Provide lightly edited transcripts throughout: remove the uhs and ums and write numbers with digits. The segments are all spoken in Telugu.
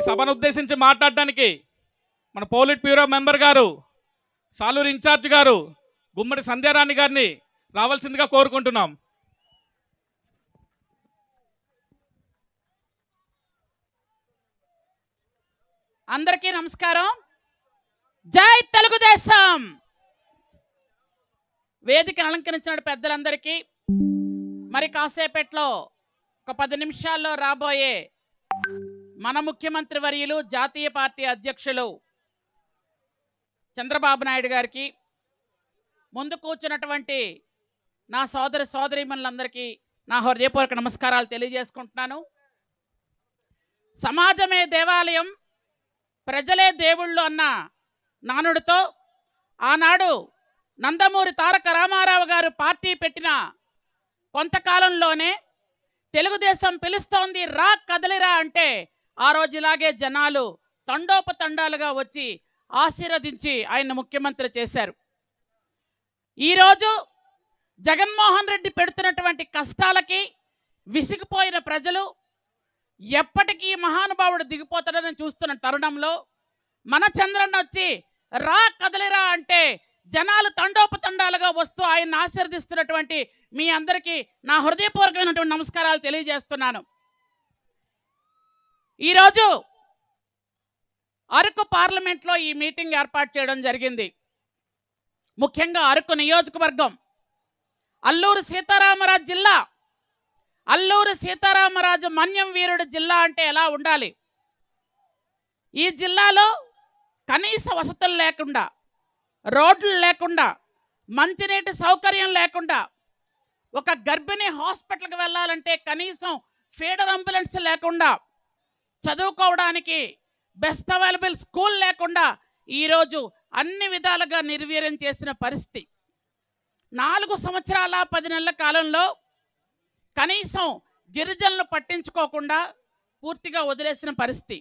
సభను ఉద్దేశించి మాట్లాడడానికి మన పోలిట్ బ్యూరో మెంబర్ గారు, సాలూరు ఇన్ఛార్జ్ గారు గుమ్మడి సంధ్యారాణి గారిని రావాల్సిందిగా కోరుకుంటున్నాం. అందరికీ నమస్కారం. జై తెలుగుదేశం. వేదికను అలంకరించిన పెద్దలందరికీ, మరి కాసేపట్లో ఒక 10 నిమిషాల్లో రాబోయే మన ముఖ్యమంత్రి వర్యులు, జాతీయ పార్టీ అధ్యక్షులు చంద్రబాబు నాయుడు గారికి, ముందు కూర్చున్నటువంటి నా సోదర సోదరీమణులందరికీ నా హృదయపూర్వక నమస్కారాలు తెలియజేసుకుంటున్నాను. సమాజమే దేవాలయం, ప్రజలే దేవుళ్ళు అన్న నానుడితో ఆనాడు నందమూరి తారక రామారావు గారు పార్టీ పెట్టిన కొంతకాలంలోనే తెలుగుదేశం పిలుస్తోంది రా కదలిరా అంటే ఆ రోజు ఇలాగే జనాలు తండోపతండాలుగా వచ్చి ఆశీర్వదించి ఆయన ముఖ్యమంత్రి చేశారు. ఈరోజు జగన్మోహన్ రెడ్డి పెడుతున్నటువంటి కష్టాలకి విసిగిపోయిన ప్రజలు ఎప్పటికీ మహానుభావుడు దిగిపోతాడని చూస్తున్న తరుణంలో మన చంద్రన్న వచ్చి రా కదలిరా అంటే జనాలు తండోపతండాలుగా వస్తూ ఆయన్ని ఆశీర్వదిస్తున్నటువంటి మీ అందరికీ నా హృదయపూర్వకమైనటువంటి నమస్కారాలు తెలియజేస్తున్నాను. ఈరోజు అరకు పార్లమెంట్లో ఈ మీటింగ్ ఏర్పాటు చేయడం జరిగింది. ముఖ్యంగా అరకు నియోజకవర్గం, అల్లూరు సీతారామరాజు జిల్లా. అల్లూరు సీతారామరాజు మన్యం వీరుడు జిల్లా అంటే ఎలా ఉండాలి? ఈ జిల్లాలో కనీస వసతులు లేకుండా, రోడ్లు లేకుండా, మంచినీటి సౌకర్యం లేకుండా, ఒక గర్భిణీ హాస్పిటల్కి వెళ్ళాలంటే కనీసం ఫీడర్ అంబులెన్స్ లేకుండా, చదువుకోవడానికి బెస్ట్ అవైలబుల్ స్కూల్ లేకుండా ఈరోజు అన్ని విధాలుగా నిర్వీర్యం చేసిన పరిస్థితి. 4 సంవత్సరాల 10 నెలల కాలంలో కనీసం గిరిజనులు పట్టించుకోకుండా పూర్తిగా వదిలేసిన పరిస్థితి.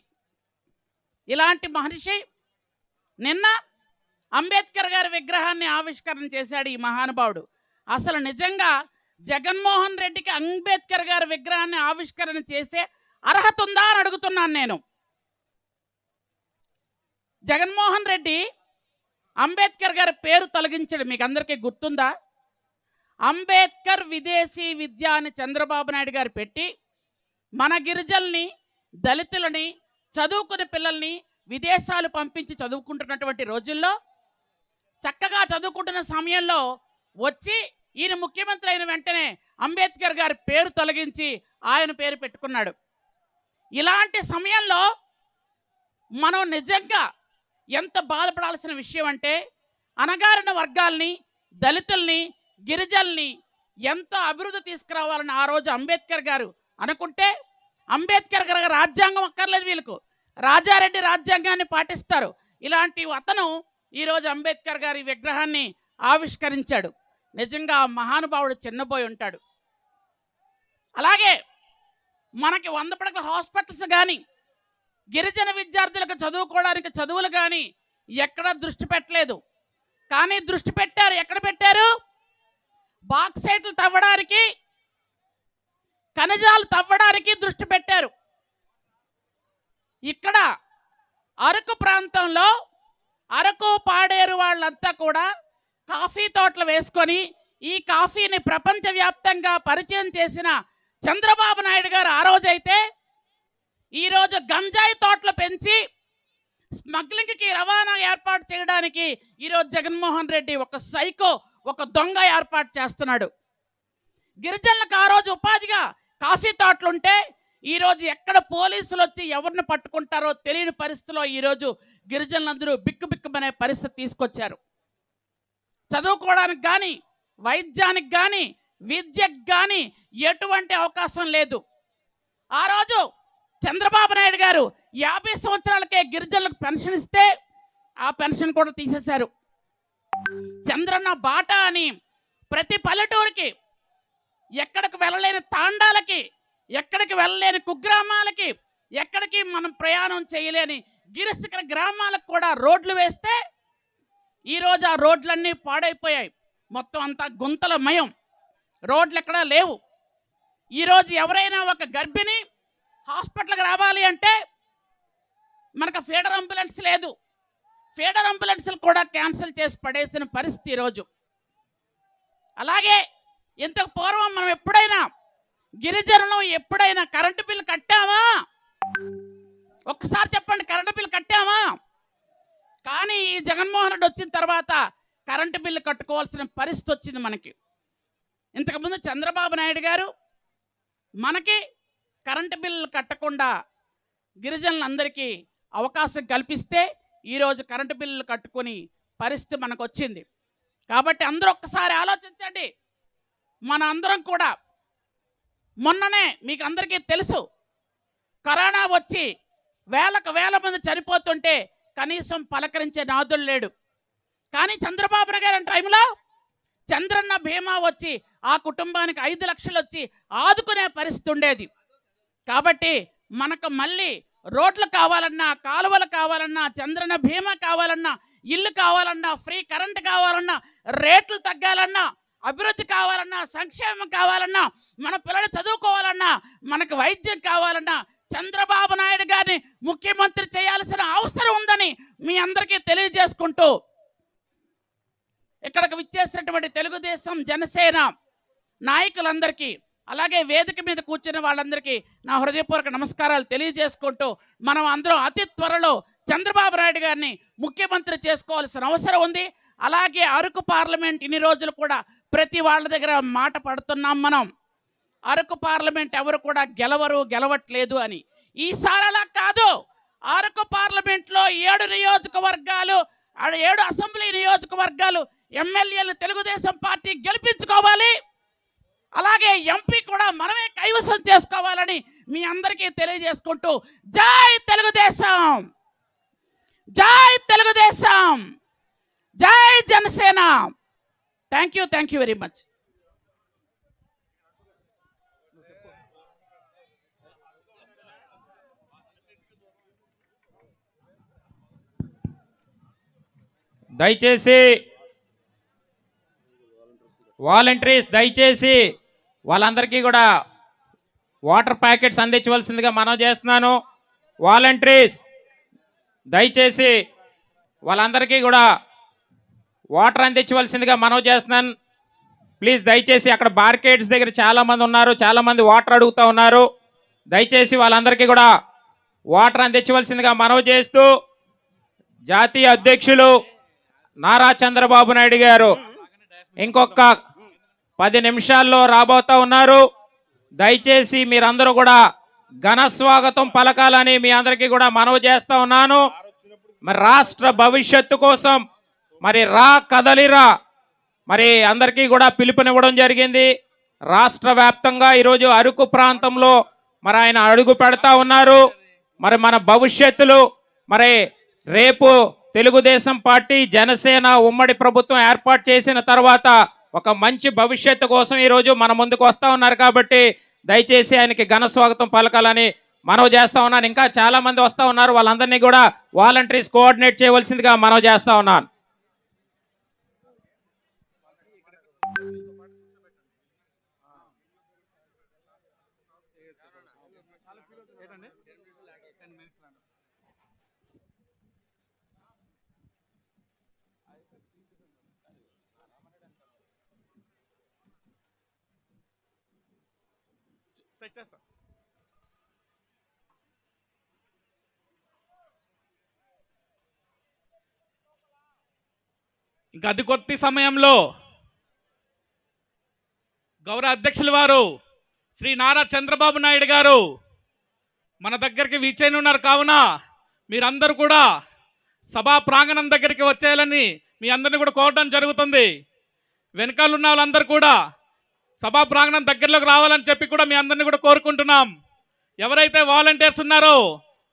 ఇలాంటి మహర్షి నిన్న అంబేద్కర్ గారి విగ్రహాన్ని ఆవిష్కరణ చేశాడు ఈ మహానుభావుడు. అసలు నిజంగా జగన్మోహన్ రెడ్డికి అంబేద్కర్ గారి విగ్రహాన్ని ఆవిష్కరణ చేసే అర్హత ఉందా అని అడుగుతున్నాను నేను. జగన్మోహన్ రెడ్డి అంబేద్కర్ గారి పేరు తొలగించాడు, మీకు అందరికీ గుర్తుందా? అంబేద్కర్ విదేశీ విద్య అని చంద్రబాబు నాయుడు గారు పెట్టి మన గిరిజనుల్ని, దళితులని, చదువుకునే పిల్లల్ని విదేశాలు పంపించి చదువుకుంటున్నటువంటి రోజుల్లో, చక్కగా చదువుకుంటున్న సమయంలో వచ్చి ఈయన ముఖ్యమంత్రి అయిన వెంటనే అంబేద్కర్ గారి పేరు తొలగించి ఆయన పేరు పెట్టుకున్నాడు. ఇలాంటి సమయంలో మనం నిజంగా ఎంత బాధపడాల్సిన విషయం అంటే, అణగారిన వర్గాల్ని, దళితుల్ని, గిరిజనుల్ని ఎంతో అభివృద్ధి తీసుకురావాలని ఆ రోజు అంబేద్కర్ గారు అనుకుంటే, అంబేద్కర్ గారు రాజ్యాంగం అక్కర్లేదు వీళ్ళకు, రాజారెడ్డి రాజ్యాంగాన్ని పాటిస్తారు. ఇలాంటి అతను ఈరోజు అంబేద్కర్ గారి విగ్రహాన్ని ఆవిష్కరించాడు. నిజంగా ఆ మహానుభావుడు చిన్నబోయి ఉంటాడు. అలాగే మనకి 100 పడకల హాస్పిటల్స్ కానీ, గిరిజన విద్యార్థులకు చదువుకోవడానికి చదువులు కానీ ఎక్కడ దృష్టి పెట్టలేదు. కానీ దృష్టి పెట్టారు. ఎక్కడ పెట్టారు? బాక్సైట్లు తవ్వడానికి, ఖనిజాలు తవ్వడానికి దృష్టి పెట్టారు. ఇక్కడ అరకు ప్రాంతంలో అరకు పాడేరు వాళ్ళంతా కూడా కాఫీ తోటలు వేసుకొని ఈ కాఫీని ప్రపంచవ్యాప్తంగా పరిచయం చేసిన చంద్రబాబు నాయుడు గారు ఆ రోజైతే, ఈరోజు గంజాయి తోటలు పెంచి స్మగ్లింగ్కి రవాణా ఏర్పాటు చేయడానికి ఈరోజు జగన్మోహన్ రెడ్డి ఒక సైకో, ఒక దొంగ ఏర్పాటు చేస్తున్నాడు. గిరిజనులకు ఆ రోజు ఉపాధిగా కాఫీ తోటలుంటే ఈరోజు ఎక్కడ పోలీసులు వచ్చి ఎవరిని పట్టుకుంటారో తెలియని పరిస్థితిలో ఈరోజు గిరిజనులందరూ బిక్కుబిక్కుమనే పరిస్థితి తీసుకొచ్చారు. చదువుకోవడానికి కానీ, వైద్యానికి కానీ, విద్యకు కానీ ఎటువంటి అవకాశం లేదు. ఆ రోజు చంద్రబాబు నాయుడు గారు 50 సంవత్సరాలకే గిరిజనులకు పెన్షన్ ఇస్తే ఆ పెన్షన్ కూడా తీసేశారు. చంద్రన్న బాట అని ప్రతి పల్లెటూరికి, ఎక్కడికి వెళ్ళలేని తాండాలకి, ఎక్కడికి వెళ్ళలేని కుగ్రామాలకి, ఎక్కడికి మనం ప్రయాణం చేయలేని గిరిశిఖర గ్రామాలకు కూడా రోడ్లు వేస్తే ఈరోజు ఆ రోడ్లన్నీ పాడైపోయాయి. మొత్తం అంతా గుంతలమయం, రోడ్లు ఎక్కడా లేవు. ఈరోజు ఎవరైనా ఒక గర్భిణి హాస్పిటల్కి రావాలి అంటే మనకు ఫీడర్ అంబులెన్స్ లేదు. ఫీడర్ అంబులెన్స్లు కూడా క్యాన్సిల్ చేసి పడేసిన పరిస్థితి ఈరోజు. అలాగే ఇంతకు పూర్వం మనం ఎప్పుడైనా గిరిజనులు ఎప్పుడైనా కరెంటు బిల్లు కట్టామా? ఒక్కసారి చెప్పండి, కరెంటు బిల్లు కట్టామా? కానీ ఈ జగన్మోహన్ రెడ్డి వచ్చిన తర్వాత కరెంటు బిల్లు కట్టుకోవాల్సిన పరిస్థితి వచ్చింది మనకి. ఇంతకుముందు చంద్రబాబు నాయుడు గారు మనకి కరెంటు బిల్లు కట్టకుండా గిరిజనులందరికీ అవకాశం కల్పిస్తే ఈరోజు కరెంటు బిల్లు కట్టుకొని పరిస్థితి మనకు వచ్చింది. కాబట్టి అందరూ ఒక్కసారి ఆలోచించండి. మన అందరం కూడా మొన్ననే మీకు అందరికీ తెలుసు, కరోనా వచ్చి వేలకు వేల మంది చనిపోతుంటే కనీసం పలకరించే నాదులు లేడు. కానీ చంద్రబాబు నాయుడు గారి టైంలో చంద్రన్న బీమా వచ్చి ఆ కుటుంబానికి 5 లక్షలు వచ్చి ఆదుకునే పరిస్థితి ఉండేది. కాబట్టి మనకు మళ్ళీ రోడ్లు కావాలన్నా, కాలువలు కావాలన్నా, చంద్రన్న బీమా కావాలన్నా, ఇల్లు కావాలన్నా, ఫ్రీ కరెంట్ కావాలన్నా, రేట్లు తగ్గాలన్నా, అభివృద్ధి కావాలన్నా, సంక్షేమం కావాలన్నా, మన పిల్లలు చదువుకోవాలన్నా, మనకు వైద్యం కావాలన్నా చంద్రబాబు నాయుడు గారిని ముఖ్యమంత్రి చేయాల్సిన అవసరం ఉందని మీ అందరికీ తెలియజేసుకుంటూ, ఇక్కడికి విచ్చేసినటువంటి తెలుగుదేశం జనసేన నాయకులందరికీ, అలాగే వేదిక మీద కూర్చున్న వాళ్ళందరికీ నా హృదయపూర్వక నమస్కారాలు తెలియజేసుకుంటూ, మనం అందరం అతి త్వరలో చంద్రబాబు నాయుడు గారిని ముఖ్యమంత్రి చేసుకోవాల్సిన అవసరం ఉంది. అలాగే అరకు పార్లమెంట్ ఇన్ని రోజులు కూడా ప్రతి వాళ్ళ దగ్గర మాట పడుతున్నాం మనం, అరకు పార్లమెంట్ ఎవరు కూడా గెలవట్లేదు అని. ఈసారి అలా కాదు. అరకు పార్లమెంట్లో 7 నియోజకవర్గాలు, 7 అసెంబ్లీ నియోజకవర్గాలు ఎమ్మెల్యేలు తెలుగుదేశం పార్టీ గెలిపించుకోవాలి. అలాగే ఎంపీ కూడా మనమే కైవసం చేసుకోవాలని మీ అందరికీ తెలియజేసుకుంటూ, జై తెలుగుదేశం, జై తెలుగుదేశం, జై Janasena. Thank you very much. దయచేసి వాలంటీర్స్ దయచేసి వాళ్ళందరికీ కూడా వాటర్ ప్యాకెట్స్ అందించవలసిందిగా మనవి చేస్తున్నాను. వాలంటీర్స్ దయచేసి వాళ్ళందరికీ కూడా వాటర్ అందించవలసిందిగా మనవి చేస్తున్నాను. ప్లీజ్ దయచేసి అక్కడ బార్కెట్స్ దగ్గర చాలామంది ఉన్నారు, చాలామంది వాటర్ అడుగుతూ ఉన్నారు. దయచేసి వాళ్ళందరికీ కూడా వాటర్ అందించవలసిందిగా మనవి చేస్తూ, జాతీయ అధ్యక్షులు నారా చంద్రబాబు నాయుడు గారు ఇంకొక 10 నిమిషాల్లో రాబోతా ఉన్నారు. దయచేసి మీరందరూ కూడా ఘన స్వాగతం పలకాలని మీ అందరికీ కూడా మనవి చేస్తా ఉన్నాను. మరి రాష్ట్ర భవిష్యత్తు కోసం మరి రా కదలిరా మరి అందరికీ కూడా పిలుపునివ్వడం జరిగింది. రాష్ట్ర వ్యాప్తంగా ఈరోజు అరకు ప్రాంతంలో మరి ఆయన అడుగు పెడతా ఉన్నారు. మరి మన భవిష్యత్తులో మరి రేపు తెలుగుదేశం పార్టీ జనసేన ఉమ్మడి ప్రభుత్వం ఏర్పాటు చేసిన తర్వాత ఒక మంచి భవిష్యత్తు కోసం ఈరోజు మన ముందుకు వస్తా ఉన్నారు. కాబట్టి దయచేసి ఆయనకి ఘన స్వాగతం పలకాలని మనవి చేస్తా ఉన్నాను. ఇంకా చాలా మంది వస్తా ఉన్నారు, వాళ్ళందరినీ కూడా వాలంటీర్స్ కోఆర్డినేట్ చేయవలసిందిగా మనవి చేస్తా ఉన్నాను. ఇంకా అతి కొద్ది సమయంలో గౌరవ అధ్యక్షుల వారు శ్రీ నారా చంద్రబాబు నాయుడు గారు మన దగ్గరికి విచ్చేయనున్నారు. కావున మీరందరూ కూడా సభా ప్రాంగణం దగ్గరికి వచ్చేయాలని మీ అందరిని కూడా కోరడం జరుగుతుంది. వెనకాల ఉన్న వాళ్ళందరూ కూడా సభా ప్రాంగణం దగ్గరలోకి రావాలని చెప్పి కూడా మీ అందరినీ కూడా కోరుకుంటున్నాం. ఎవరైతే వాలంటీర్స్ ఉన్నారో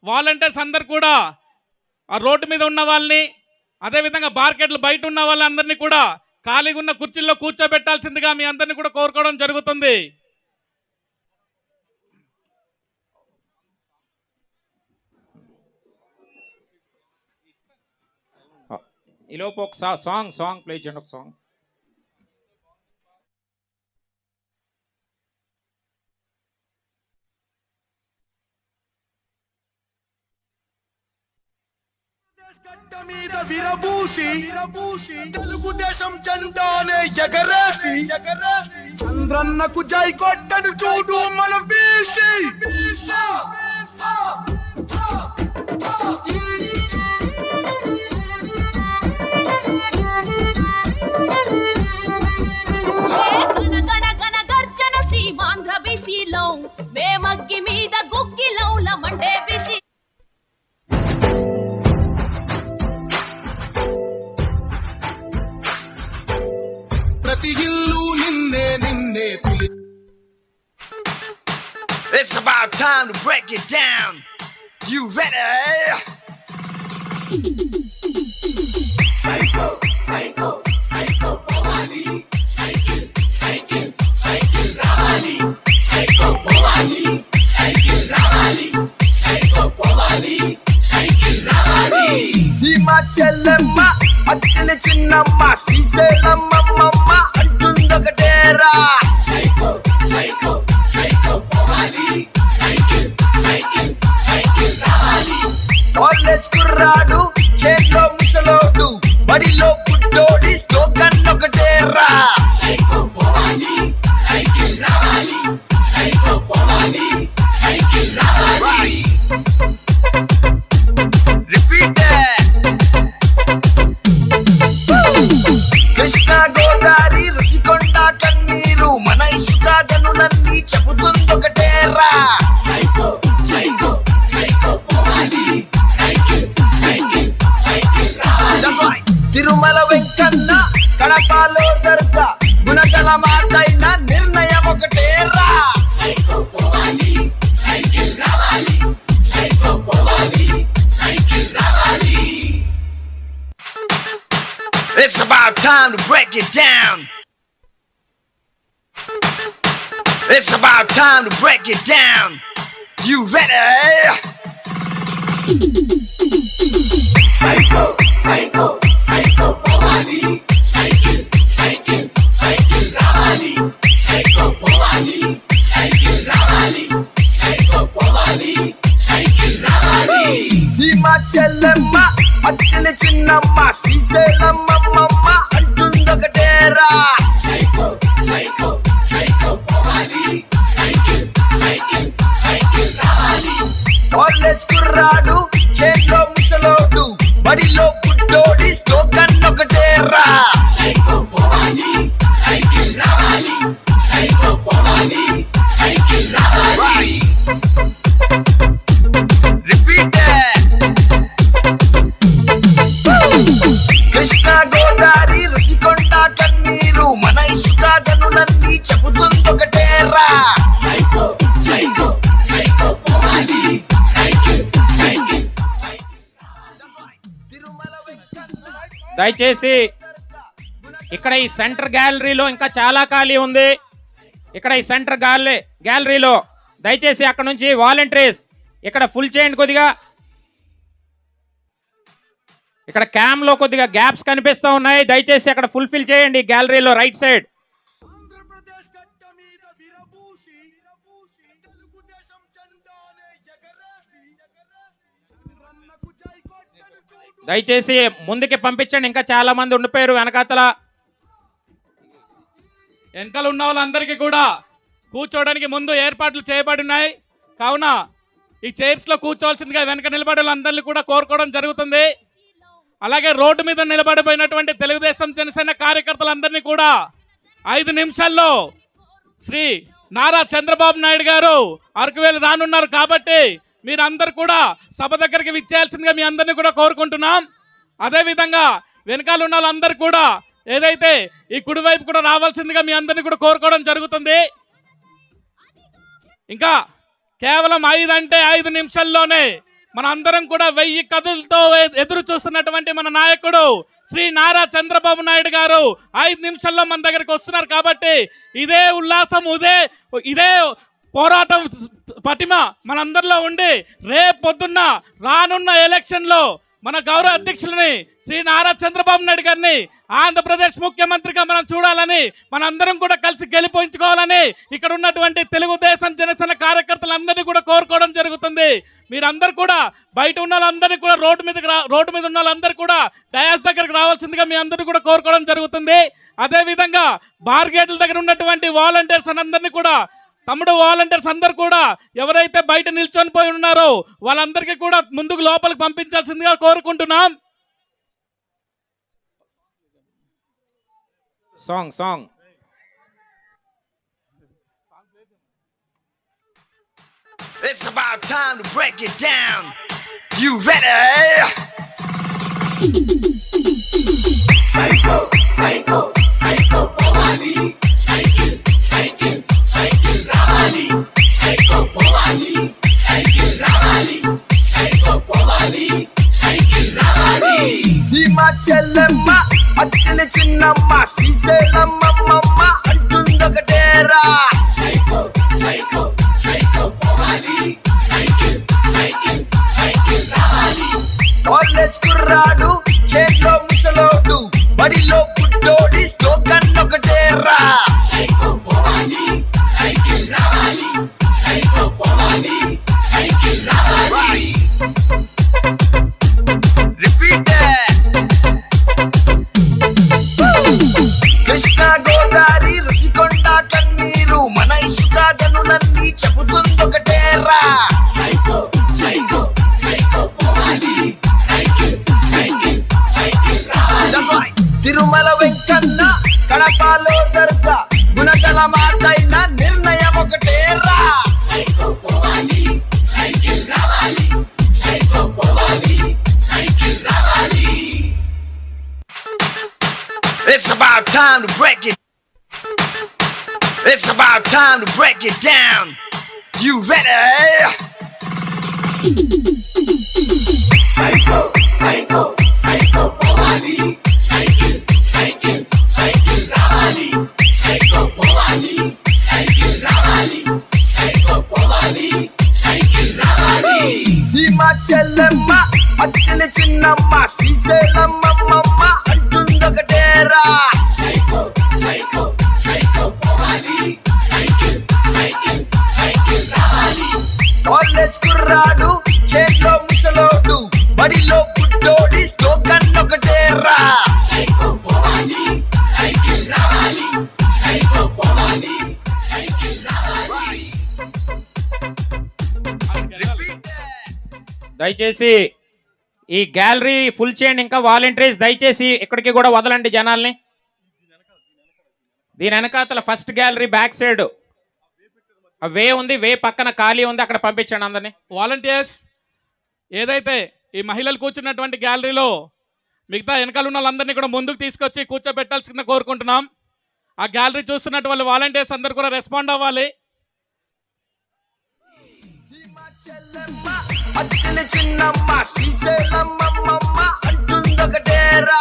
వాలంటీర్స్ అందరు కూడా ఆ రోడ్డు మీద ఉన్న వాళ్ళని, అదేవిధంగా మార్కెట్లు బయట ఉన్న వాళ్ళందరినీ కూడా ఖాళీగా ఉన్న కుర్చీల్లో కూర్చోబెట్టాల్సిందిగా మీ అందరినీ కూడా కోరుకోవడం జరుగుతుంది. ఈలోపు ఒక సాంగ్ ప్లే చేయండి. ఒక సాంగ్. మీద విరబూసి తెలుగుదేశం జెండానే ఎగరేసి చంద్రన్నకు జై కొట్టను చూడు మన బీసీ. గర్జన సీమాంధ్ర బీసీలో మేమగ్గి మీద గుగ్గిలో మండే బీసీ. ప్రతి ఇల్లు నిన్నే నిన్నే పిలి. It's about time to break it down. You ready? Psycho, psycho, psycho, Bhavani. Cycle, cycle, cycle, Ravali. Psycho, Bhavani. Cycle, Ravali. Psycho, Bhavani. Cycle, Ravali. Sima Chellemma, Attile Chinnamma, Sriselamamma, Antundakatera. Psycho, psycho, psycho, Bhavani. Cycle, cycle, cycle, Ravali. College kurradu, చేతిలో ముసలోడు, బడిలో పుట్టోడి, స్లోగన్ ఒకటేరా. Psycho, Bhavani. Cycle, Ravali. Psycho, Bhavani. Cycle, Ravali. Repeat it. Krishna Godavari Rushikonda కన్నీరు మన ఇసుక గనులన్నీ చెబుతుందొకటేరా. Psycho, psycho, psycho, Bhavani. Cycle, cycle, cycle, Ravali. Tirumala Venkanna కడపలో దర్గా గుణగల మాతైన నిర్ణయం ఒకటేరా. Psycho, Bhavani. Cycle, Ravali. Psycho, Bhavani. Cycle, Ravali. It's about time to break it down. It's about time to break it down. You ready? Psycho, psycho, psycho, Bhavani. Cycle, cycle, cycle, Ravali. Psycho, Bhavani. Cycle, Ravali. Psycho, Bhavani. Cycle, Ravali. Sima Chellemma, Attile Chinnamma, Sriselamamma, Antundakatera. Psycho, psycho, psycho, Bhavani. Cycle, cycle, cycle, Ravali. College kurradu, చేతిలో ముసలోడు, బడిలో పుట్టోడి, స్లోగన్ ఒకటేరా. Psycho, Bhavani. Cycle, Ravali. Psycho, Bhavani. Cycle, Ravali. Repeat it. Krishna Godavari Rushikonda కన్నీరు మన ఇసుక గనులన్నీ చెబుతుందొకటేరా. Psycho, psycho, psycho, Bhavani. Cycle, cycle, cycle. Tirumala Venkanna దయచేసి ఇక్కడ ఈ సెంటర్ గ్యాలరీలో ఇంకా చాలా ఖాళీ ఉంది. ఇక్కడ ఈ సెంటర్ గ్యాలరీలో దయచేసి అక్కడ నుంచి వాలంటీర్స్ ఇక్కడ ఫుల్ చేయండి కొద్దిగా. ఇక్కడ క్యామ్ లో కొద్దిగా గ్యాప్స్ కనిపిస్తూ ఉన్నాయి, దయచేసి అక్కడ ఫుల్ఫిల్ చేయండి గ్యాలరీలో రైట్ సైడ్. ఆంధ్రప్రదేశ్ గడ్డ మీద విరబూసి తెలుగుదేశం జెండానే ఎగరేసి చంద్రన్నకు జై కొట్టను చూడు. దయచేసి ముందుకి పంపించండి, ఇంకా చాలా మంది ఉండిపోయారు వెనకాతల. వెనకాల ఉన్న వాళ్ళందరికీ కూడా కూర్చోవడానికి ముందు ఏర్పాట్లు చేయబడి ఉన్నాయి. కావున ఈ చైర్స్ లో కూర్చోవలసిందిగా వెనక నిలబడే వాళ్ళందరినీ కూడా కోరుకోవడం జరుగుతుంది. అలాగే రోడ్డు మీద నిలబడిపోయినటువంటి తెలుగుదేశం జనసేన కార్యకర్తలందరినీ కూడా 5 నిమిషాల్లో శ్రీ నారా చంద్రబాబు నాయుడు గారు అరకువేలు రానున్నారు కాబట్టి మీరందరూ కూడా సభ దగ్గరికి విచ్చేయాల్సిందిగా మీ అందరినీ కూడా కోరుకుంటున్నాం. అదేవిధంగా వెనకాల ఉన్న వాళ్ళందరూ కూడా ఏదైతే ఈ కుడివైపు కూడా రావాల్సిందిగా మీ అందరినీ కూడా కోరుకోవడం జరుగుతుంది. ఇంకా కేవలం 5 అంటే 5 నిమిషాల్లోనే మన అందరం కూడా 1000 కదులతో ఎదురు చూస్తున్నటువంటి మన నాయకుడు శ్రీ నారా చంద్రబాబు నాయుడు గారు 5 నిమిషాల్లో మన దగ్గరికి వస్తున్నారు కాబట్టి ఇదే ఉల్లాసం ఇదే పోరాటం పటిమ మనందరిలో ఉండి రేపు పొద్దున్న రానున్న ఎలక్షన్లో మన గౌరవ అధ్యక్షులని శ్రీ నారా చంద్రబాబు నాయుడు గారిని ఆంధ్రప్రదేశ్ ముఖ్యమంత్రిగా మనం చూడాలని మనందరం కూడా కలిసి గెలిపించుకోవాలని ఇక్కడ ఉన్నటువంటి తెలుగుదేశం జనసేన కార్యకర్తలందరినీ కూడా కోరుకోవడం జరుగుతుంది. మీరందరూ కూడా బయట ఉన్న వాళ్ళందరినీ కూడా రోడ్డు మీద ఉన్న వాళ్ళందరూ కూడా డయాస్ దగ్గరకు రావాల్సిందిగా మీ అందరూ కూడా కోరుకోవడం జరుగుతుంది. అదేవిధంగా బార్గేట్ల దగ్గర ఉన్నటువంటి వాలంటీర్స్ అందరినీ కూడా వాలంటీర్స్ అందరు కూడా ఎవరైతే బయట నిల్చొని పోయి ఉన్నారో వాళ్ళందరికీ కూడా ముందుకు లోపలికి పంపించాల్సిందిగా కోరుకుంటున్నాం. Song It's about time to break it down. You ready? Psycho, psycho, psycho, Powali. Cycle, Ravali. Psycho, Powali. Cycle, Ravali. Psycho, Powali. Cycle, Ravali. Sima Chellemma, Attile Chinnamma, Sriselamma Mamma, Antundakatera. Psycho, psycho, psycho, Powali. Cycle, Ravali. College kurradu, chelo musalodu, badiలో పుట్టోడి స్లోగన్ ఒకటేరా. Psycho, Powali. Cycle, Ravali. Psycho, Powali. Cycle, Ravali. Repeat it. Krishna Godavari Rushikonda కన్నీరు మన ఇసుక గనులన్నీ చెబుతుందొకటేరా. Psycho, psycho, psycho, Powali. Cycle, Ravali. Tirumala Venkanna కడపలో దర్గా గుణదల మాతైన నిర్ణయం ఒకటేరా. Psycho, Powali. Cycle, Ravali. Psycho, Powali. Cycle, Ravali. It's about time to break it. It's about time to break it down. You ready? Psycho, psycho, psycho, Powali. Cycle, Ravali. Psycho, Powali. Cycle, Ravali. Psycho, Powali. Cycle, Ravali. Sima Chellemma, Attile Chinnamma, Sriselamma Mamma, Antundakatera. Psycho, psycho, psycho, Powali. Cycle, Ravali. College kurradu, chelo musalodu, badiలో పుట్టోడి స్లోగన్ ఒకటేరా. Psycho, Powali. Cycle, Ravali. Psycho, Powali. Cycle, Ravali. దయచేసి ఈ గ్యాలరీ ఫుల్ చేయండి. ఇంకా వాలంటీర్స్ దయచేసి ఇక్కడికి కూడా వదలండి జనాల్ని. దీని వెనకాతల ఫస్ట్ గ్యాలరీ బ్యాక్ సైడ్ వే ఉంది, వే పక్కన ఖాళీ ఉంది, అక్కడ పంపించండి అందరినీ. వాలంటీర్స్ ఏదైతే ఈ మహిళలు కూర్చున్నటువంటి గ్యాలరీలో మిగతా వెనకాల ఉన్న వాళ్ళందరినీ కూడా ముందుకు తీసుకొచ్చి కూర్చోబెట్టాల్సిందిగా కోరుకుంటున్నాం. ఆ గ్యాలరీ చూస్తున్నట్టు వాళ్ళు వాలంటీర్స్ అందరు కూడా రెస్పాండ్ అవ్వాలి. అత్తెల చిన్నమ్మ శ్రీశైలమ్మ మమ్మ అంటుందొకటేరా.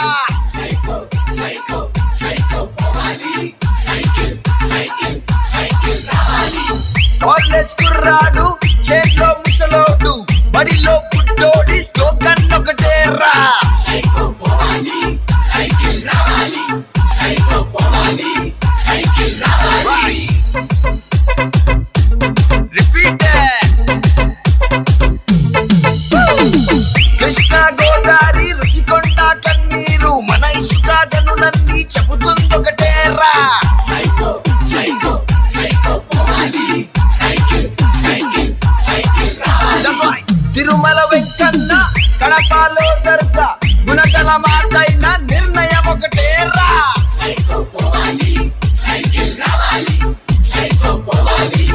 Psycho, psycho, psycho, Powali. Cycle, Ravali. College kurradu, chelo musalodu, badiలో పుట్టోడి స్లోగన్ ఒకటేరా. Psycho, Powali. Cycle, Ravali. Psycho, Powali. Cycle, Ravali. Repeat it. Krishna Godavari Rushikonda కన్నీరు మన ఇసుక గనులన్నీ చెబుతుందొకటేరా. Psycho, psycho, psycho, Powali. Cycle, Ravali. Tirumala Venkanna కడపలో దర్గా గుణదల మాతైన నిర్ణయం ఒకటేరా. Psycho, Powali. Cycle, Ravali. Psycho, Powali.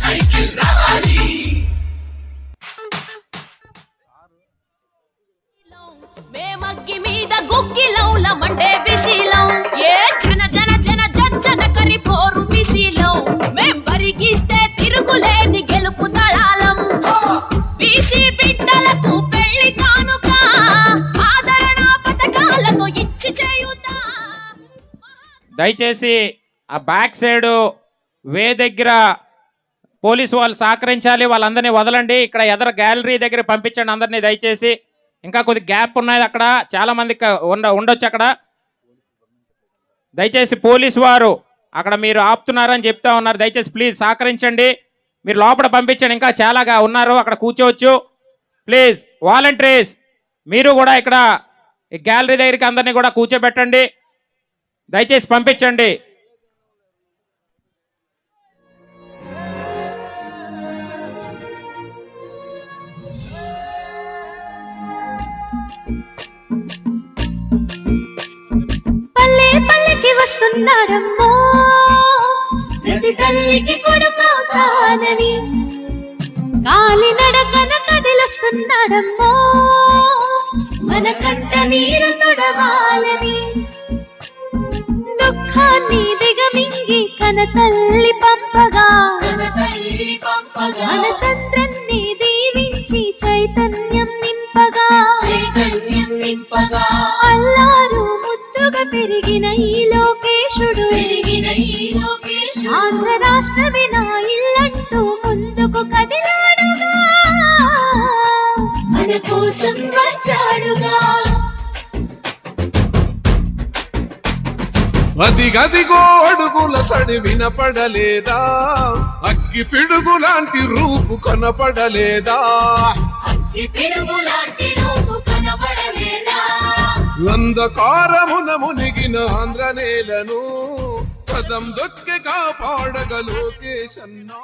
Cycle, Ravali. మేమగ్గి మీద గుగ్గిలౌల మండే బిసిలం ఏ జన జన జన జన కరి పోరు బిసిలం మేం బరిగిస్తే తిరుగులేని గెలుపు దళాలం బీసీ బిడ్డలకు పెళ్లి కానుక ఆదరణ పథకాలతో ఇచ్చి చేయుతా. దయచేసి ఆ బ్యాక్ సైడ్ వే దగ్గర పోలీసు వాళ్ళు సహకరించాలి. వాళ్ళందరినీ వదలండి. ఇక్కడ ఎదర గ్యాలరీ దగ్గర పంపించండి అందరినీ దయచేసి. ఇంకా కొద్ది గ్యాప్ ఉన్నది, అక్కడ చాలా మంది ఉండొచ్చు. అక్కడ దయచేసి పోలీసు వారు అక్కడ మీరు ఆపుతున్నారని చెప్తా ఉన్నారు. దయచేసి ప్లీజ్ సహకరించండి. మీరు లోపల పంపించండి. ఇంకా చాలాగా ఉన్నారు, అక్కడ కూర్చోవచ్చు. ప్లీజ్ వాలంటీర్స్ మీరు కూడా ఇక్కడ ఈ గ్యాలరీ దగ్గరికి అందరినీ కూడా కూర్చోబెట్టండి, దయచేసి పంపించండి. పల్లె పల్లెకి వస్తున్నాడమ్మో ప్రతి తల్లికి కొడుకవుతానని, కాలి నడకన కదిలొస్తున్నాడమ్మో మన కంట నీరు తొడవాలని, దుఃఖాన్ని దిగమింగి కన తల్లి పంపగా మన చంద్రన్ని దీవించి చైతన్యం నింపగా అల్లారు ముద్దుగా పెరిగిన ఈ లోకేశుడు ఆంధ్ర రాష్ట్రమే నా ఇల్లంటూ ముందుకు కదిలాడుగా మన కోసం వచ్చాడుగా. అదిగదిగో అడుగుల సడి వినపడలేదా, అగ్గి పిడుగు లాంటి రూపు కనపడలేదా, అంధకారమున మునిగిన ఆంధ్ర నేలను పదం దొక్కి కాపాడగ లోకేశన్నా.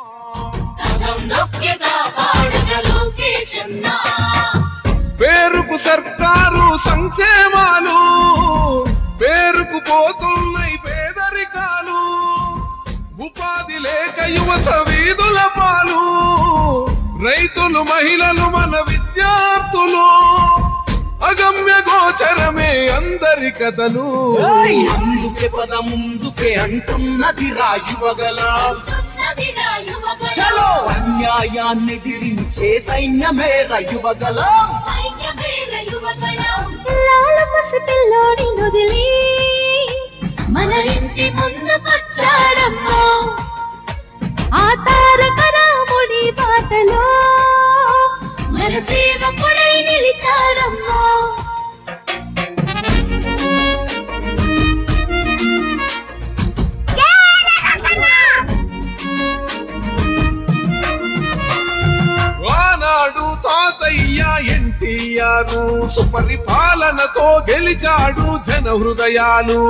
పేరుకు సర్కారు సంక్షేమాలు, పేరుకు పోతున్నాయి పేదరికాలు, ఉపాధి లేక యువత వీధుల పాలు, రైతులు మహిళలు మన విద్యార్థులు, అగమ్య గోచరమే అందరి కథలు. అందుకే పద ముందుకే అంటున్నది రాయువగలం, చలో అన్యాయాన్ని దిరించే సైన్యమే రయువగలం. లాల పసి పిల్లోడి నుదిలి మన ఇంటి ముందుకొచ్చాడమ్మో, ఆ తారక రాముడి బాటలో మన సేవకుడై నిలిచాడమ్మో. ఆనాడు తాతయ్య ఎన్టీఆర్ సుపరిపాలనతో గెలిచాడు జన హృదయాలు,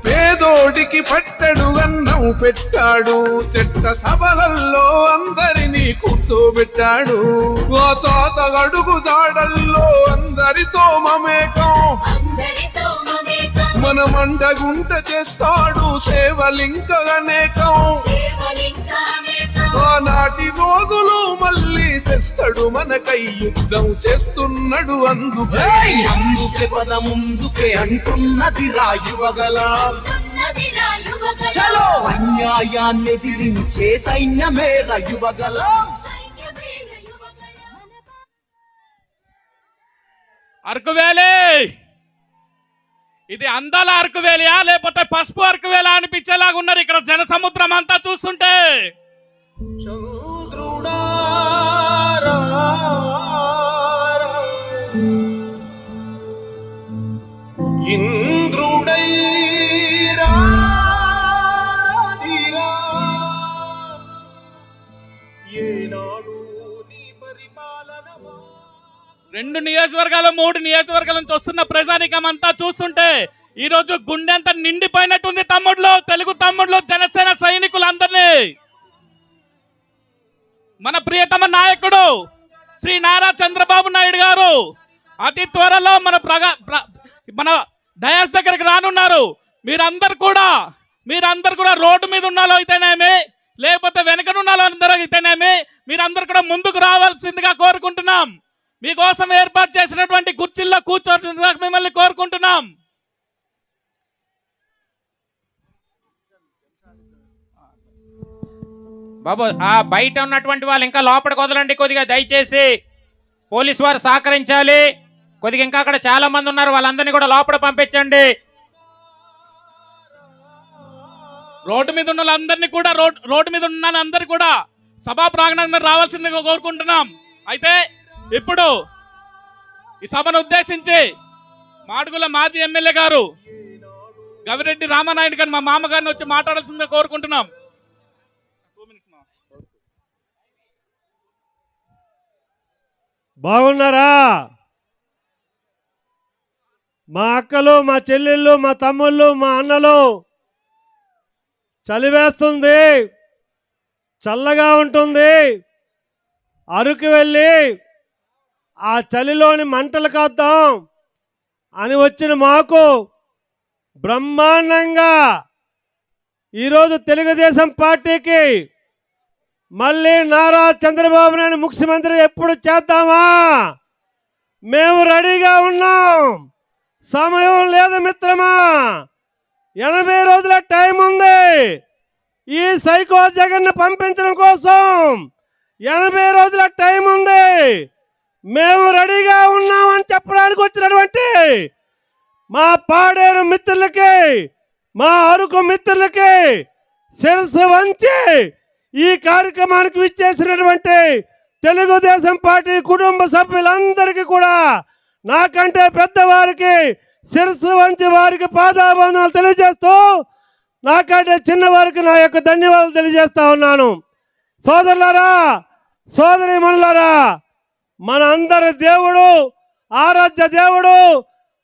పేదోడికి పట్టడు అన్నం పెట్టాడు, చెట్ట సభలల్లో అందరినీ కూర్చోబెట్టాడు, ఆ తాత అడుగు జాడల్లో అందరితో మమేకం, మన మండగుంట చేస్తాడు సేవలింక అనేకం, ఆనాటి రోజులు మళ్ళీ తెస్తాడు మనకై యుద్ధం చేస్తున్నాడు అందుకే. అందుకే పద ముందుకే అంటున్నది రాయువగలం, చలో అన్యాయాన్ని దిరించే సైన్యమే రయువగలం. అరకు వ్యాలీ ఇది అందాల అరకు వ్యాలీయా లేకపోతే పసుపు అరకు వ్యాలీ అనిపించేలాగా ఉన్నారు ఇక్కడ జన సముద్రం అంతా చూస్తుంటే. చంద్రుడా ఇంద్రుడై ఏనాడు నీ పరిపాలన. 2 నియోజకవర్గాలు 3 నియోజకవర్గాల నుంచి వస్తున్న ప్రజానికం అంతా చూస్తుంటే ఈ రోజు గుండె అంతా నిండిపోయినట్టుంది తమ్ముళ్ళు, తెలుగు తమ్ముళ్ళు, జనసేన సైనికులందరినీ. మన ప్రియతమ నాయకుడు శ్రీ నారా చంద్రబాబు నాయుడు గారు అతి త్వరలో మన డయాస్ దగ్గరికి రానున్నారు. మీరందరూ కూడా రోడ్డు మీద ఉన్నాలో అయితేనేమి లేకపోతే వెనకనున్నాలో అందరూ అయితేనేమి మీరందరూ కూడా ముందుకు రావాల్సిందిగా కోరుకుంటున్నాం. మీకోసం ఏర్పాటు చేసినటువంటి కుర్చీల్లో కూర్చోవలసిందిగా మిమ్మల్ని కోరుకుంటున్నాం. బాబు ఆ బయట ఉన్నటువంటి వాళ్ళు ఇంకా లోపలికి వదలండి కొద్దిగా, దయచేసి పోలీసు వారు సహకరించాలి. కొద్దిగా ఇంకా అక్కడ చాలా మంది ఉన్నారు, వాళ్ళందరినీ కూడా లోపల పంపించండి. రోడ్డు మీద ఉన్న వాళ్ళందరినీ కూడా రోడ్డు మీద ఉన్న అందరు కూడా సభా ప్రాంగణం రావాల్సిందిగా కోరుకుంటున్నాం. అయితే ఇప్పుడు ఈ సభను ఉద్దేశించి మాడుగుల మాజీ ఎమ్మెల్యే గారు గవిరెడ్డి రామానాయుడు గారు మా మామగారిని వచ్చి మాట్లాడాల్సిందిగా కోరుకుంటున్నాం. బాగున్నారా? మా అక్కలు, మా చెల్లెళ్ళు, మా తమ్ముళ్ళు, మా అన్నలు, చలివేస్తుంది, చల్లగా ఉంటుంది. అరకు వెళ్ళి ఆ చలిలోని మంటలు కాద్దాం అని వచ్చిన మాకు బ్రహ్మాండంగా ఈరోజు తెలుగుదేశం పార్టీకి మళ్ళీ నారా చంద్రబాబు నాయుడు ముఖ్యమంత్రి ఎప్పుడు చేద్దామా? మేము రెడీగా ఉన్నాం. సమయం లేదు మిత్రమా, 80 రోజుల టైం ఉంది. ఈ సైకో జగన్ పంపించడం కోసం 80 రోజుల టైం ఉంది. మేము రెడీగా ఉన్నామని చెప్పడానికి వచ్చినటువంటి మా పాడేరు మిత్రులకి, మా అరకు మిత్రులకి శిరస్సు వంచి ఈ కార్యక్రమానికి విచ్చేసినటువంటి తెలుగుదేశం పార్టీ కుటుంబ సభ్యులందరికీ కూడా నాకంటే పెద్దవారికి శిరస్సు వంచి వారికి పాదాబంధనాలు తెలియజేస్తూ, నాకంటే చిన్నవారికి నా యొక్క ధన్యవాదాలు తెలియజేస్తా ఉన్నాను. సోదరులారా, సోదరీమణులారా, మన అందరి దేవుడు, ఆరాధ్య దేవుడు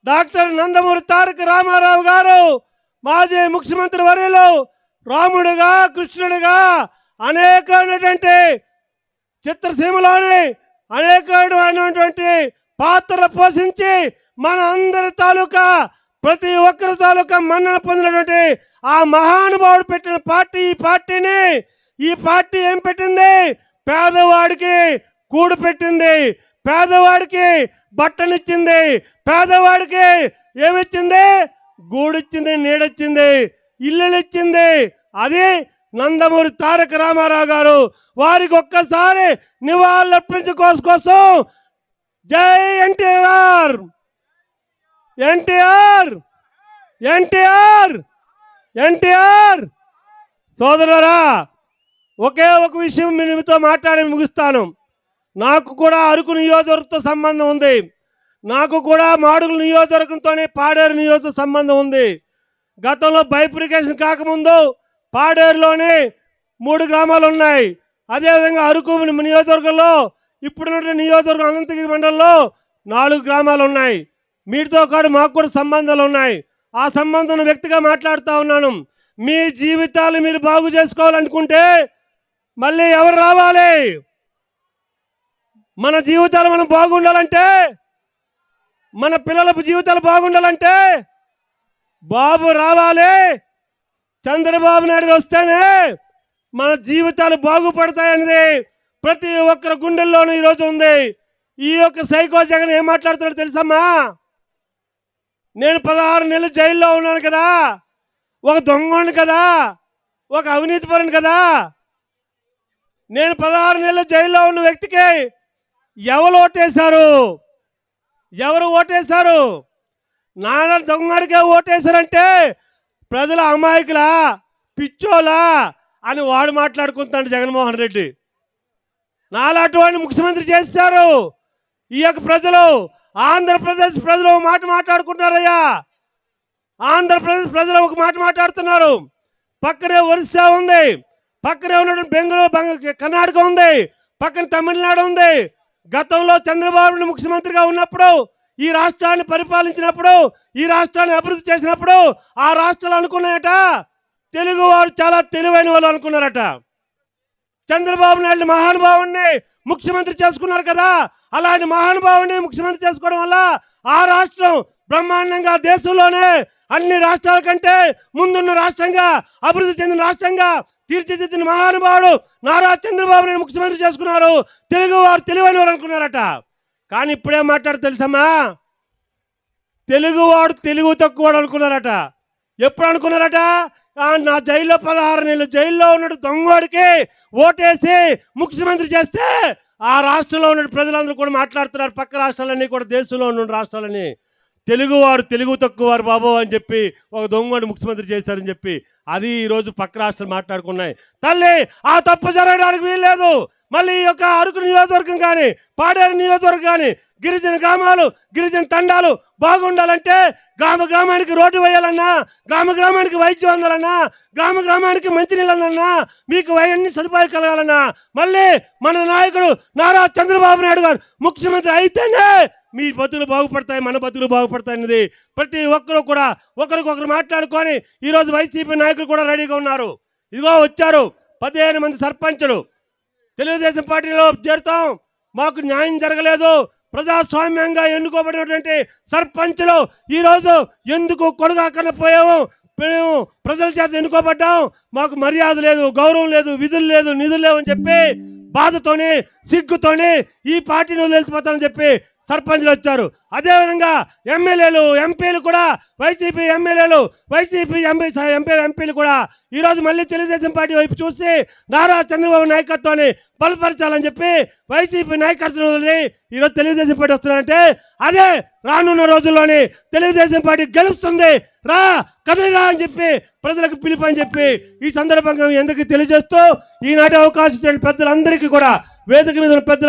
డాక్టర్ నందమూరి తారక రామారావు గారు మాజీ ముఖ్యమంత్రి వర్యులు రాముడిగా, కృష్ణుడిగా అనేకమైనటువంటి చిత్రసీమలోని అనేకమైనటువంటి పాత్రలు పోషించి మన అందరి తాలూకా, ప్రతి ఒక్కరి తాలూకా మన్నన పొందినటువంటి ఆ మహానుభావుడు పెట్టిన పార్టీ ఈ పార్టీని. ఈ పార్టీ ఏం పెట్టింది? పేదవాడికి కూడు పెట్టింది, పేదవాడికి బట్టనిచ్చింది, పేదవాడికి ఏమిచ్చింది? గూడిచ్చింది, నీడిచ్చింది, ఇల్లులు ఇచ్చింది. అది నందమూరి తారక రామారావు గారు. వారికి ఒక్కసారి నివాళులర్పించుకోసం కోసం జై ఎన్టీఆర్, ఎన్టీఆర్, ఎన్టీఆర్, ఎన్టీఆర్. సోదరులారా, ఒకే ఒక విషయం మీతో మాట్లాడి ముగిస్తాను. నాకు కూడా అరకు నియోజకవర్గంతో సంబంధం ఉంది. నాకు కూడా మాడుగుల నియోజకవర్గంతోనే పాడేరు నియోజకవర్గ సంబంధం ఉంది. గతంలో బైఫ్రికేషన్ కాకముందు పాడేరులోనే 3 గ్రామాలు ఉన్నాయి. అదేవిధంగా అరకు నియోజకవర్గంలో ఇప్పుడున్న నియోజకవర్గం అనంతగిరి మండలంలో 4 గ్రామాలు ఉన్నాయి. మీతో కూడా మాకు కూడా సంబంధాలు ఉన్నాయి. ఆ సంబంధం వ్యక్తిగా మాట్లాడుతూ ఉన్నాను. మీ జీవితాలు మీరు బాగు చేసుకోవాలనుకుంటే మళ్ళీ ఎవరు రావాలి? మన జీవితాలు మనం బాగుండాలంటే, మన పిల్లల జీవితాలు బాగుండాలంటే బాబు రావాలి. చంద్రబాబు నాయుడు వస్తేనే మన జీవితాలు బాగుపడతాయనేది ప్రతి ఒక్కరి గుండెల్లోనూ ఈరోజు ఉంది. ఈ యొక్క సైకో జగన్ ఏం మాట్లాడుతున్నాడు తెలుసమ్మా? నేను 16 నెలలు జైల్లో ఉన్నాను కదా, ఒక దొంగని కదా, ఒక అవినీతి పరుని కదా. నేను 16 నెలలు జైల్లో ఉన్న వ్యక్తికి ఎవరు ఓటేశారు? ఎవరు ఓటేశారు? నాన్న దొంగడికే ఓటేశారంటే ప్రజల అమాయకులా, పిచ్చోలా అని వాడు మాట్లాడుకుంటాడు జగన్మోహన్ రెడ్డి. నాలాంటి వాడిని ముఖ్యమంత్రి చేశారు. ఈ యొక్క ప్రజలు, ఆంధ్రప్రదేశ్ ప్రజలు ఒక మాట మాట్లాడుకుంటారయ్యా. ఆంధ్రప్రదేశ్ ప్రజలు ఒక మాట మాట్లాడుతున్నారు. పక్కనే ఒరిస్సా ఉంది, పక్కనే ఉన్నటువంటి బెంగళూరు, కర్ణాటక ఉంది, పక్కన తమిళనాడు ఉంది. గతంలో చంద్రబాబు ముఖ్యమంత్రిగా ఉన్నప్పుడు, ఈ రాష్ట్రాన్ని పరిపాలించినప్పుడు, ఈ రాష్ట్రాన్ని అభివృద్ధి చేసినప్పుడు ఆ రాష్ట్రాలు అనుకున్నాయట, తెలుగు వారు చాలా తెలివైన వాళ్ళు అనుకున్నారట. చంద్రబాబు నాయుడు మహానుభావుడిని ముఖ్యమంత్రి చేసుకున్నారు కదా, అలాంటి మహానుభావుడిని ముఖ్యమంత్రి చేసుకోవడం వల్ల ఆ రాష్ట్రం బ్రహ్మాండంగా దేశంలోనే అన్ని రాష్ట్రాల కంటే ముందున్న రాష్ట్రంగా, అభివృద్ధి చెందిన రాష్ట్రంగా తీర్చిదిద్దిన మహానుభావుడు నారా చంద్రబాబు నాయుడు ముఖ్యమంత్రి చేసుకున్నారు. తెలుగు వారు తెలివైన వారు అనుకున్నారట. కానీ ఇప్పుడేం మాట్లాడు తెలుసమ్మా? తెలుగువాడు తెలుగు తక్కువ అనుకున్నారట. ఎప్పుడు అనుకున్నారట? నా జైల్లో 16 నెలలు జైల్లో ఉన్నట్టు దొంగవాడికి ఓటేసి ముఖ్యమంత్రి చేస్తే ఆ రాష్ట్రంలో ఉన్న ప్రజలందరూ కూడా మాట్లాడుతున్నారు. పక్క రాష్ట్రాలన్నీ కూడా, దేశంలో ఉన్న రాష్ట్రాలని తెలుగువారు తెలుగు తక్కువ వారు బాబు అని చెప్పి ఒక దొంగని ముఖ్యమంత్రి చేశారని చెప్పి అది ఈరోజు పక్క రాష్ట్రాలు మాట్లాడుకున్నాయి. తల్లి ఆ తప్పు జరగడానికి వీల్లేదు. మళ్ళీ ఈ యొక్క అరకు నియోజకవర్గం కానీ పాడేరు నియోజకవర్గం కానీ గిరిజన గ్రామాలు గిరిజన తండాలు బాగుండాలంటే గ్రామ గ్రామానికి రోడ్డు వేయాలన్నా, గ్రామ గ్రామానికి వైద్యం అందాలన్నా, గ్రామ గ్రామానికి మంచినీళ్ళు అందాలన్నా, మీకు అన్ని సదుపాయాలు కలగాలన్నా మళ్ళీ మన నాయకుడు నారా చంద్రబాబు నాయుడు గారు ముఖ్యమంత్రి అయితేనే మీ బతుకులు బాగుపడతాయి, మన బతుకులు బాగుపడతాయి అనేది ప్రతి ఒక్కరు కూడా ఒకరికొకరు మాట్లాడుకొని ఈరోజు వైసీపీ నాయకులు కూడా రెడీగా ఉన్నారు. ఇదిగో వచ్చారు 15 మంది సర్పంచులు. తెలుగుదేశం పార్టీలో చేరుతాం, మాకు న్యాయం జరగలేదు, ప్రజాస్వామ్యంగా ఎన్నుకోబడినటువంటి సర్పంచులు ఈరోజు ఎందుకు కొడుగాకన పోయాము, మేము ప్రజల చేత ఎన్నుకోబడ్డాం, మాకు మర్యాద లేదు, గౌరవం లేదు, విధులు లేదు, నిధులు లేవు అని చెప్పి బాధతోనే సిగ్గుతోనే ఈ పార్టీని వదిలిపోతానని చెప్పి సర్పంచ్లు వచ్చారు. అదేవిధంగా ఎమ్మెల్యేలు ఎంపీలు కూడా వైసీపీ ఎమ్మెల్యేలు వైసీపీ ఎంపీలు కూడా ఈరోజు మళ్ళీ తెలుగుదేశం పార్టీ వైపు చూసి నారా చంద్రబాబు నాయకత్వాన్ని బలపరచాలని చెప్పి వైసీపీ నాయకత్వం వదిలి ఈరోజు తెలుగుదేశం పార్టీ వస్తున్నారంటే అదే రానున్న రోజుల్లోనే తెలుగుదేశం పార్టీ గెలుస్తుంది, రా కదలిరా అని చెప్పి ప్రజలకు పిలుపు అని చెప్పి ఈ సందర్భంగా ఎందుకు తెలియజేస్తూ ఈనాటి అవకాశం ఇచ్చిన పెద్దలందరికీ కూడా వేదిక మీద ఉన్న పెద్దల